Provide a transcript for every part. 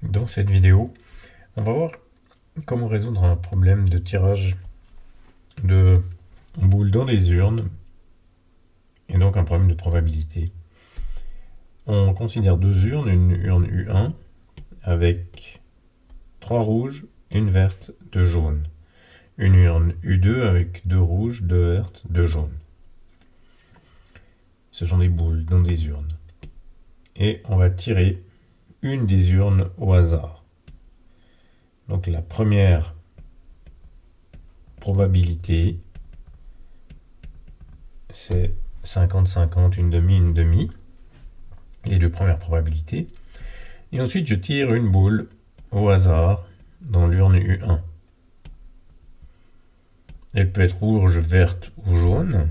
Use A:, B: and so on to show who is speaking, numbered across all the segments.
A: Dans cette vidéo, on va voir comment résoudre un problème de tirage de boules dans les urnes, et donc un problème de probabilité. On considère deux urnes, une urne U1 avec 3 rouges, une verte, 2 jaunes. Une urne U2 avec 2 rouges, 2 vertes, 2 jaunes. Ce sont des boules dans des urnes. Et on va tirer une des urnes au hasard. Donc la première probabilité, c'est 50-50, une demi, les deux premières probabilités. Et ensuite, je tire une boule au hasard dans l'urne U1. Elle peut être rouge, verte ou jaune.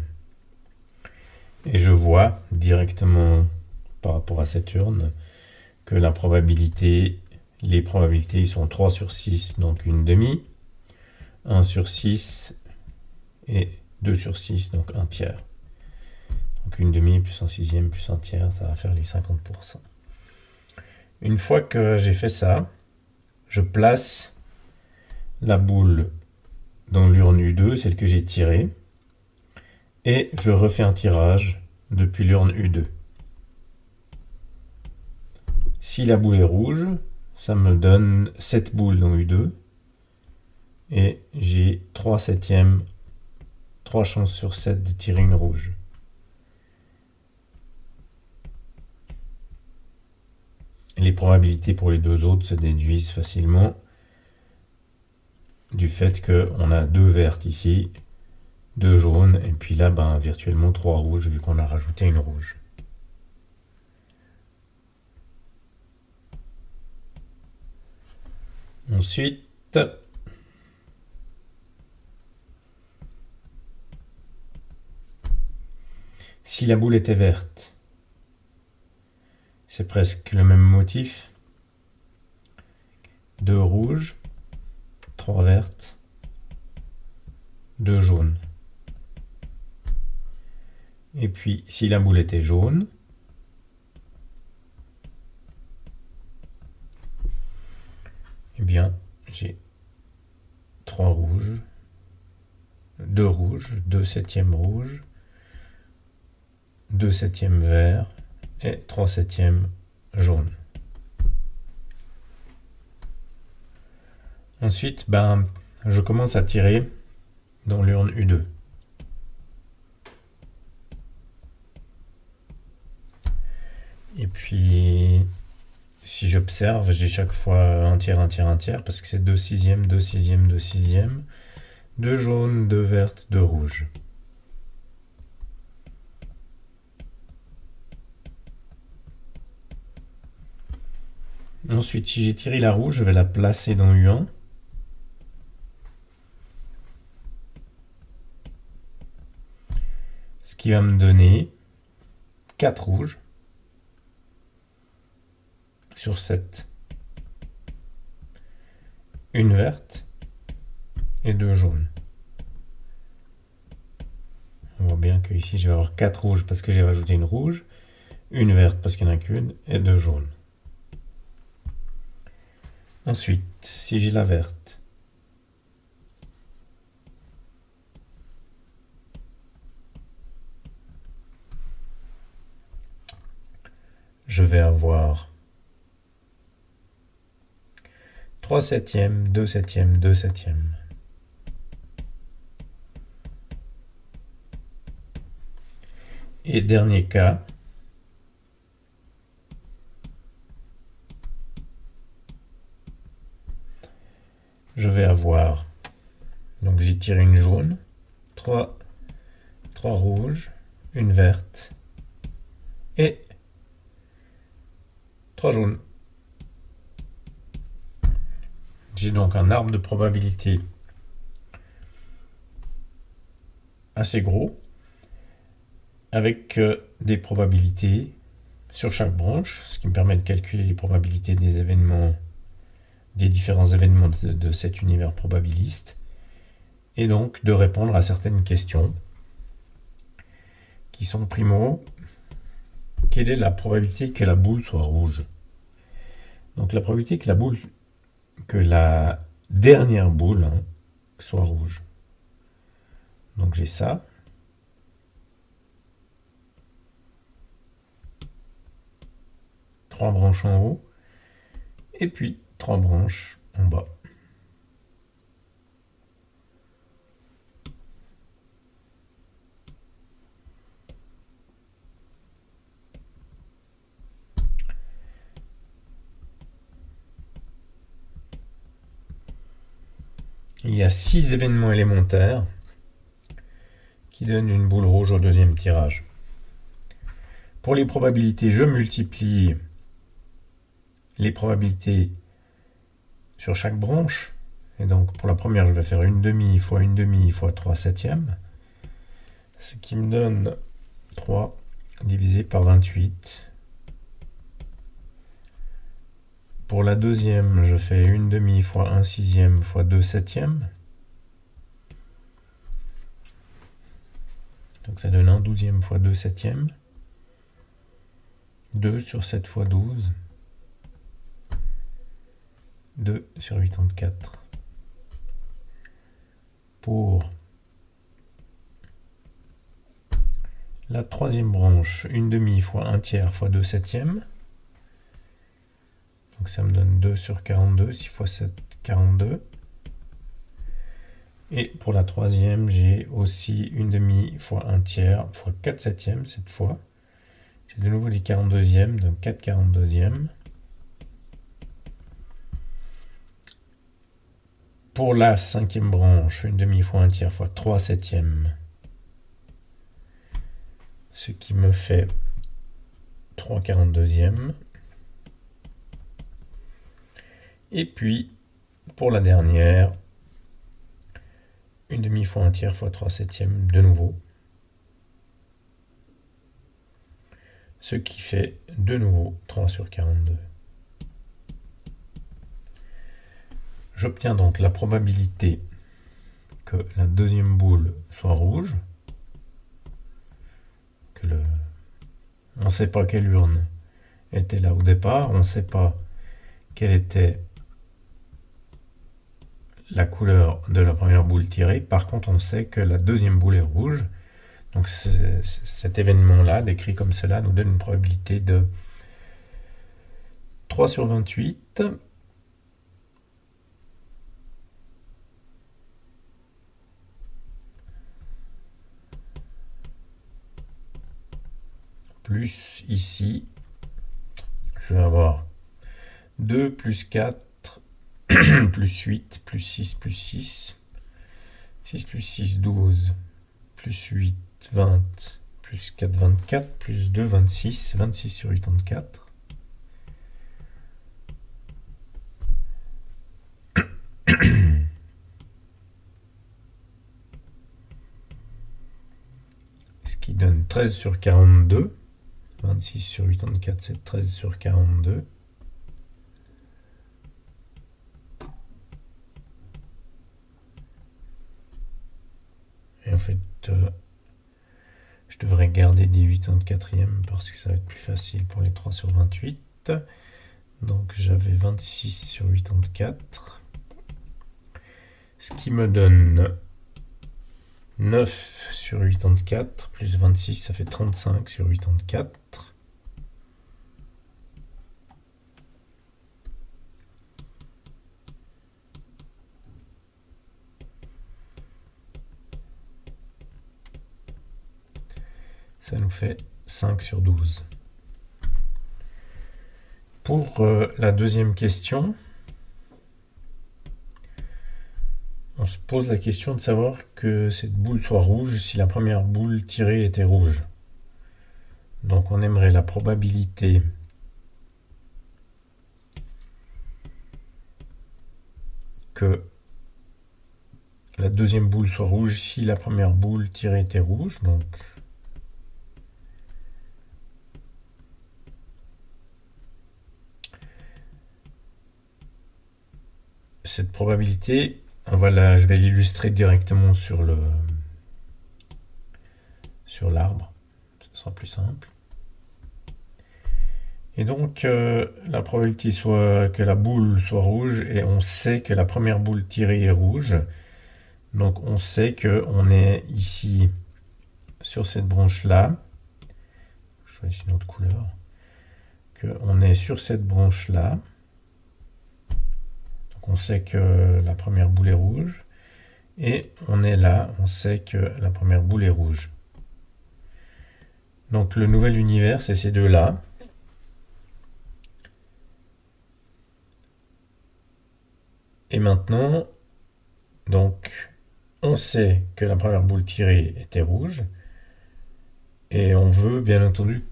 A: Et je vois directement par rapport à cette urne que les probabilités sont 3 sur 6, donc une demi, 1 sur 6 et 2 sur 6, donc un tiers. Donc une demi plus un sixième plus un tiers, ça va faire les 50%. Une fois que j'ai fait ça, je place la boule dans l'urne U2, celle que j'ai tirée, et je refais un tirage depuis l'urne U2. Si la boule est rouge, ça me donne 7 boules dans U2, et j'ai 3 septièmes, 3 chances sur 7 de tirer une rouge. Les probabilités pour les deux autres se déduisent facilement du fait qu'on a 2 vertes ici, 2 jaunes, et puis là, virtuellement 3 rouges, vu qu'on a rajouté une rouge. Ensuite, si la boule était verte, c'est presque le même motif. 2 rouges, 3 vertes, 2 jaunes. Et puis, si la boule était jaune, eh bien, j'ai 3 rouges, 2 septièmes rouges, 2 septièmes verts et 3 septièmes jaunes. Ensuite, je commence à tirer dans l'urne U2. Et puis, si j'observe, j'ai chaque fois un tiers, parce que c'est 2 sixièmes, 2 sixièmes, 2 sixièmes, 2 jaunes, 2 vertes, 2 rouges. Ensuite, si j'ai tiré la rouge, je vais la placer dans U1. Ce qui va me donner 4 rouges sur 7. Une verte et 2 jaunes. On voit bien que ici je vais avoir 4 rouges parce que j'ai rajouté une rouge, une verte parce qu'il n'y en a qu'une et 2 jaunes. Ensuite, si j'ai la verte, je vais avoir 3 septièmes, 2 septièmes, 2 septièmes. Et dernier cas, je vais avoir, donc j'ai tiré une jaune, 3 rouges, une verte et 3 jaunes. J'ai donc un arbre de probabilité assez gros, avec des probabilités sur chaque branche, ce qui me permet de calculer les probabilités des événements, des différents événements de cet univers probabiliste, et donc de répondre à certaines questions qui sont primo, quelle est la probabilité que la boule soit rouge? Donc Donc la probabilité que la dernière boule soit rouge. Donc j'ai ça. Trois branches en haut. Et puis 3 branches en bas. Il y a 6 événements élémentaires qui donnent une boule rouge au deuxième tirage. Pour les probabilités, je multiplie les probabilités sur chaque branche. Et donc pour la première, je vais faire une demi fois 3 septièmes. Ce qui me donne 3 divisé par 28. Pour la deuxième, je fais une demi fois 1 sixième fois 2 septièmes. Donc ça donne 1 douzième fois 2 septièmes. 2 sur 7 fois 12. 2 sur 84. Pour la troisième branche, une demi fois 1 tiers fois 2 septièmes. Donc ça me donne 2 sur 42, 6 fois 7, 42. Et pour la troisième, j'ai aussi une demi fois 1 tiers fois 4 septièmes cette fois. J'ai de nouveau les 42e, donc 4 42e. Pour la cinquième branche, une demi fois 1 tiers fois 3 septièmes. Ce qui me fait 3 42e. Et puis, pour la dernière, une demi fois 1 tiers fois 3 septièmes de nouveau. Ce qui fait de nouveau 3 sur 42. J'obtiens donc la probabilité que la deuxième boule soit rouge. On ne sait pas quelle urne était là au départ, on ne sait pas quelle était la couleur de la première boule tirée. Par contre, on sait que la deuxième boule est rouge. Donc cet événement-là, décrit comme cela, nous donne une probabilité de 3 sur 28. Plus ici, je vais avoir 2 plus 4 plus 8 plus 6 plus 6. 6 plus 6, 12. Plus 8, 20. Plus 4, 24. Plus 2, 26. 26 sur 84. Ce qui donne 13 sur 42. 26 sur 84, c'est 13 sur 42. Et en fait, je devrais garder des 84e parce que ça va être plus facile pour les 3 sur 28. Donc j'avais 26 sur 84. Ce qui me donne 9 sur 84 plus 26, ça fait 35 sur 84. Ça nous fait 5 sur 12. Pour la deuxième question, on se pose la question de savoir que cette boule soit rouge si la première boule tirée était rouge. Donc on aimerait la probabilité que la deuxième boule soit rouge si la première boule tirée était rouge. Donc cette probabilité, je vais l'illustrer directement sur l'arbre, ce sera plus simple. Et donc, la probabilité soit que la boule soit rouge, et on sait que la première boule tirée est rouge. Donc, on sait qu'on est ici sur cette branche-là. Je choisis une autre couleur. Qu'on est sur cette branche-là. Donc, on sait que la première boule est rouge. Et on est là, on sait que la première boule est rouge. Donc, le nouvel univers, c'est ces deux-là. Et maintenant, donc, on sait que la première boule tirée était rouge. Et on veut, bien entendu,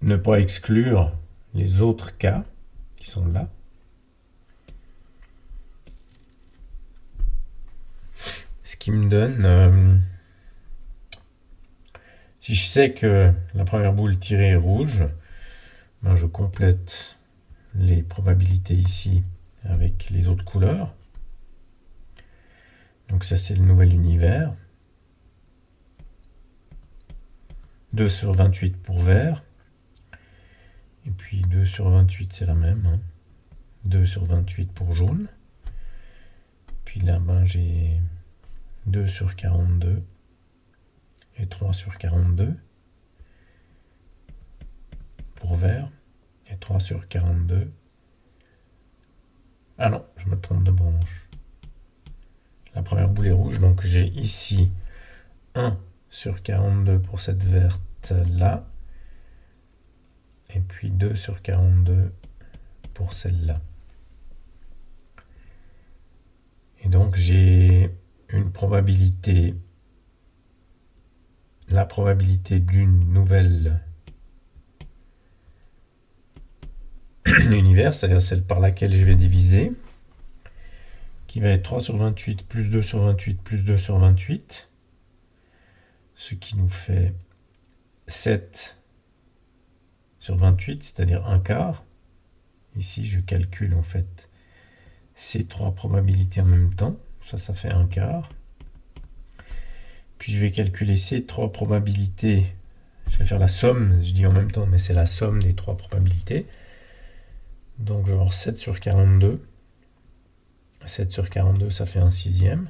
A: ne pas exclure les autres cas qui sont là. Ce qui me donne... si je sais que la première boule tirée est rouge, ben je complète les probabilités ici avec les autres couleurs. Donc ça, c'est le nouvel univers. 2 sur 28 pour vert. Et puis 2 sur 28, c'est la même. Hein. 2 sur 28 pour jaune. Puis là, ben, j'ai 2 sur 42 et 3 sur 42 pour vert. Et 3 sur 42. Ah non, je me trompe de branche. La première boule est rouge, donc j'ai ici 1 sur 42 pour cette verte-là. Et puis 2 sur 42 pour celle-là. Et donc j'ai une probabilité, la probabilité d'une nouvelle univers, c'est-à-dire celle par laquelle je vais diviser, qui va être 3 sur 28 plus 2 sur 28 plus 2 sur 28, ce qui nous fait 7 sur 28, c'est-à-dire un quart. Ici, je calcule en fait ces trois probabilités en même temps. Ça fait un quart. Puis je vais calculer ces trois probabilités. Je vais faire la somme, je dis en même temps, mais c'est la somme des trois probabilités. Donc je vais avoir 7 sur 42. 7 sur 42, ça fait un sixième.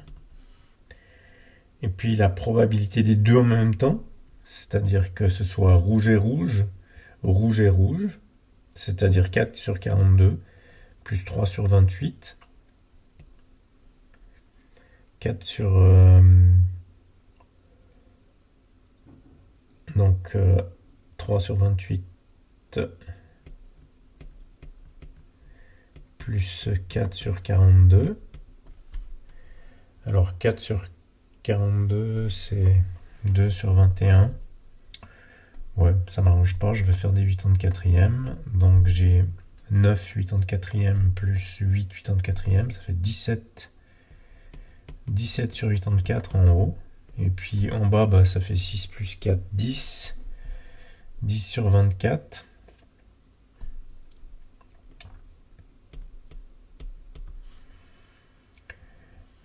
A: Et puis la probabilité des deux en même temps, c'est-à-dire que ce soit rouge et rouge, rouge et rouge, c'est-à-dire 4 sur 42, plus 3 sur 28. 4 sur... donc 3 sur 28 plus 4 sur 42. Alors 4 sur 42, c'est 2 sur 21. Ouais, ça m'arrange pas, je vais faire des 84e. Donc j'ai 9 84e plus 8 84e, ça fait 17. 17 sur 84 en haut. Et puis en bas, bah, ça fait 6 plus 4, 10. 10 sur 24.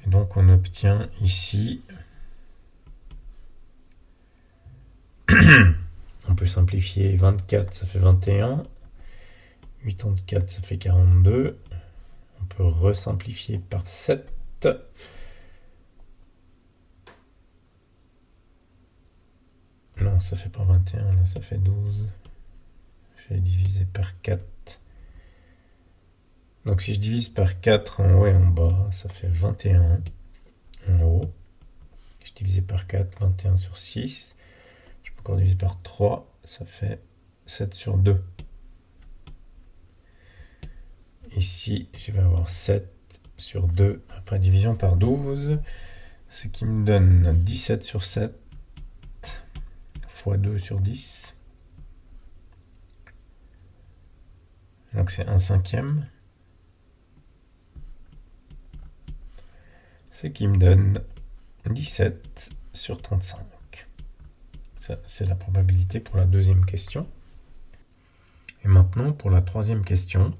A: Et donc on obtient ici... on peut simplifier 24, ça fait 21. 84, ça fait 42. On peut resimplifier par 7. Non, ça fait pas 21, là, ça fait 12. Je vais diviser par 4. Donc si je divise par 4 en haut et en bas, ça fait 21 en haut. Je divise par 4, 21 sur 6. Je peux encore diviser par 3, ça fait 7 sur 2. Ici, je vais avoir 7 sur 2 après division par 12, ce qui me donne 17 sur 7 fois 2 sur 10. Donc c'est 1 cinquième. Ce qui me donne 17 sur 35. Ça, c'est la probabilité pour la deuxième question. Et maintenant, pour la troisième question,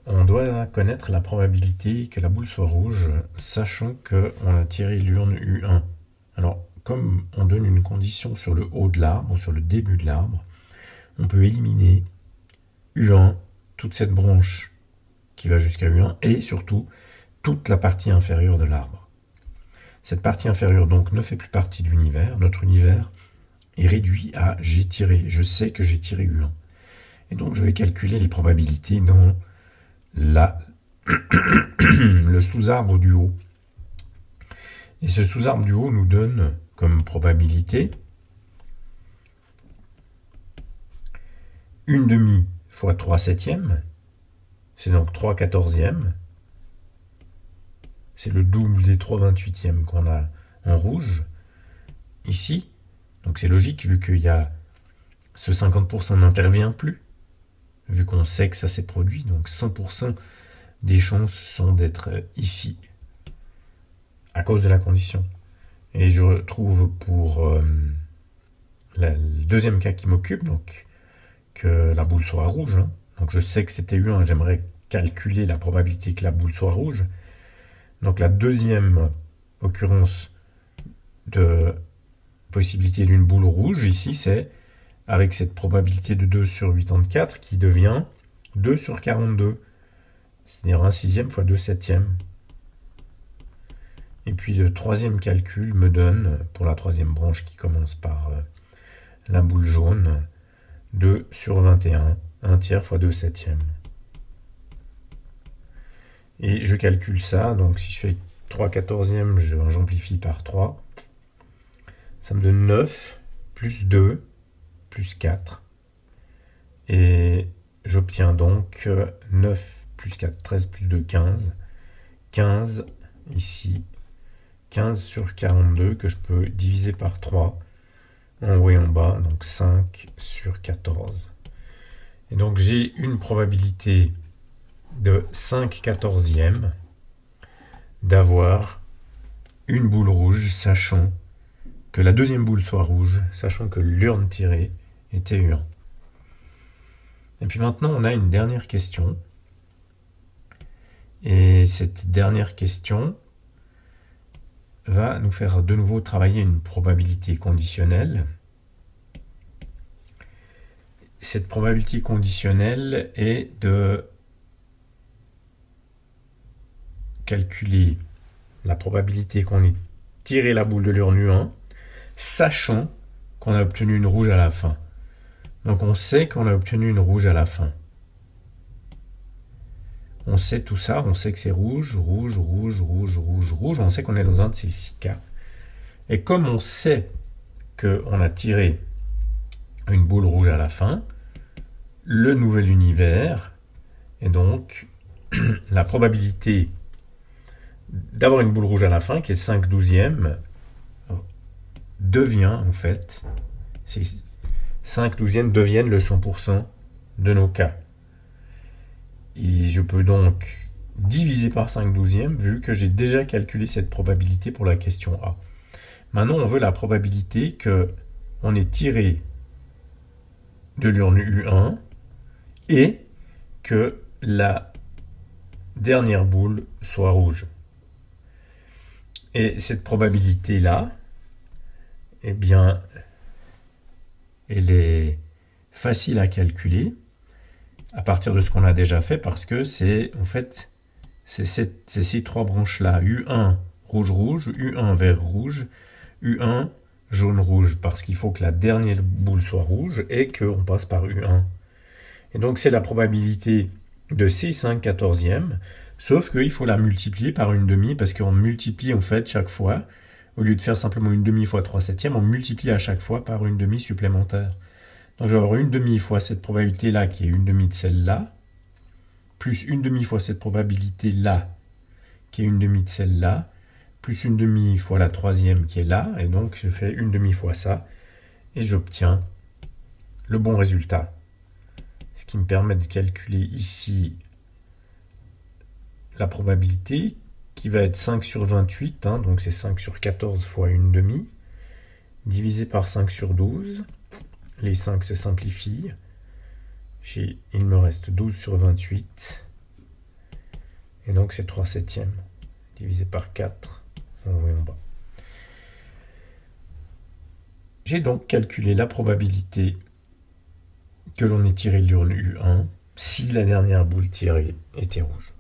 A: on doit connaître la probabilité que la boule soit rouge, sachant qu'on a tiré l'urne U1. Alors, comme on donne une condition sur le haut de l'arbre, sur le début de l'arbre, on peut éliminer U1, toute cette branche qui va jusqu'à U1, et surtout toute la partie inférieure de l'arbre. Cette partie inférieure donc ne fait plus partie de l'univers. Notre univers est réduit à j'ai tiré, je sais que j'ai tiré U1. Et donc je vais calculer les probabilités dans le sous-arbre du haut. Et ce sous-arbre du haut nous donne comme probabilité 1/2 fois 3/7, c'est donc 3/14. C'est le double des 3/28 qu'on a en rouge, ici. Donc c'est logique, vu qu'il y a ce 50% n'intervient plus, vu qu'on sait que ça s'est produit, donc 100% des chances sont d'être ici, à cause de la condition. Et je trouve pour le deuxième cas qui m'occupe, donc que la boule soit rouge. Donc je sais que c'était U1, j'aimerais calculer la probabilité que la boule soit rouge. Donc la deuxième occurrence de possibilité d'une boule rouge, ici, c'est avec cette probabilité de 2 sur 84 qui devient 2 sur 42. C'est-à-dire 1/6 fois 2/7. Et puis le troisième calcul me donne, pour la troisième branche qui commence par la boule jaune, 2 sur 21, 1/3 fois 2/7. Et je calcule ça, donc si je fais 3/14, j'amplifie par 3. Ça me donne 9 plus 2 plus 4. Et j'obtiens donc 9 plus 4, 13 plus 2, 15. 15 ici, 15 sur 42 que je peux diviser par 3 en haut et en bas, donc 5 sur 14. Et donc j'ai une probabilité de 5/14 d'avoir une boule rouge, sachant que la deuxième boule soit rouge, sachant que l'urne tirée était U1. Et puis maintenant, on a une dernière question. Et cette dernière question va nous faire de nouveau travailler une probabilité conditionnelle. Cette probabilité conditionnelle est de calculer la probabilité qu'on ait tiré la boule de l'urne U1, sachant qu'on a obtenu une rouge à la fin. Donc on sait qu'on a obtenu une rouge à la fin. On sait tout ça, on sait que c'est rouge, rouge, rouge, rouge, rouge, rouge. On sait qu'on est dans un de ces 6 cas. Et comme on sait qu'on a tiré une boule rouge à la fin, le nouvel univers, et donc la probabilité d'avoir une boule rouge à la fin, qui est 5/12, devient en fait, 5/12 deviennent le 100% de nos cas. Et je peux donc diviser par 5/12 vu que j'ai déjà calculé cette probabilité pour la question A. Maintenant, on veut la probabilité qu'on ait tiré de l'urne U1 et que la dernière boule soit rouge. Et cette probabilité-là, eh bien, elle est facile à calculer à partir de ce qu'on a déjà fait, parce que c'est en fait ces 3 branches-là, U1 rouge-rouge, U1 vert-rouge, U1 jaune-rouge, parce qu'il faut que la dernière boule soit rouge et qu'on passe par U1. Et donc c'est la probabilité de ces 5/14, sauf qu'il faut la multiplier par 1/2, parce qu'on multiplie en fait chaque fois, au lieu de faire simplement 1/2 fois 3/7, on multiplie à chaque fois par 1/2 supplémentaire. Donc je vais avoir 1/2 fois cette probabilité-là, qui est 1/2 de celle-là, plus 1/2 fois cette probabilité-là, qui est 1/2 de celle-là, plus 1/2 fois la troisième qui est là, et donc je fais 1/2 fois ça, et j'obtiens le bon résultat. Ce qui me permet de calculer ici la probabilité, qui va être 5 sur 28, donc c'est 5 sur 14 fois 1/2, divisé par 5 sur 12. Les 5 se simplifient. Il me reste 12 sur 28. Et donc c'est 3/7 divisé par 4 en haut et en bas. J'ai donc calculé la probabilité que l'on ait tiré l'urne U1 si la dernière boule tirée était rouge.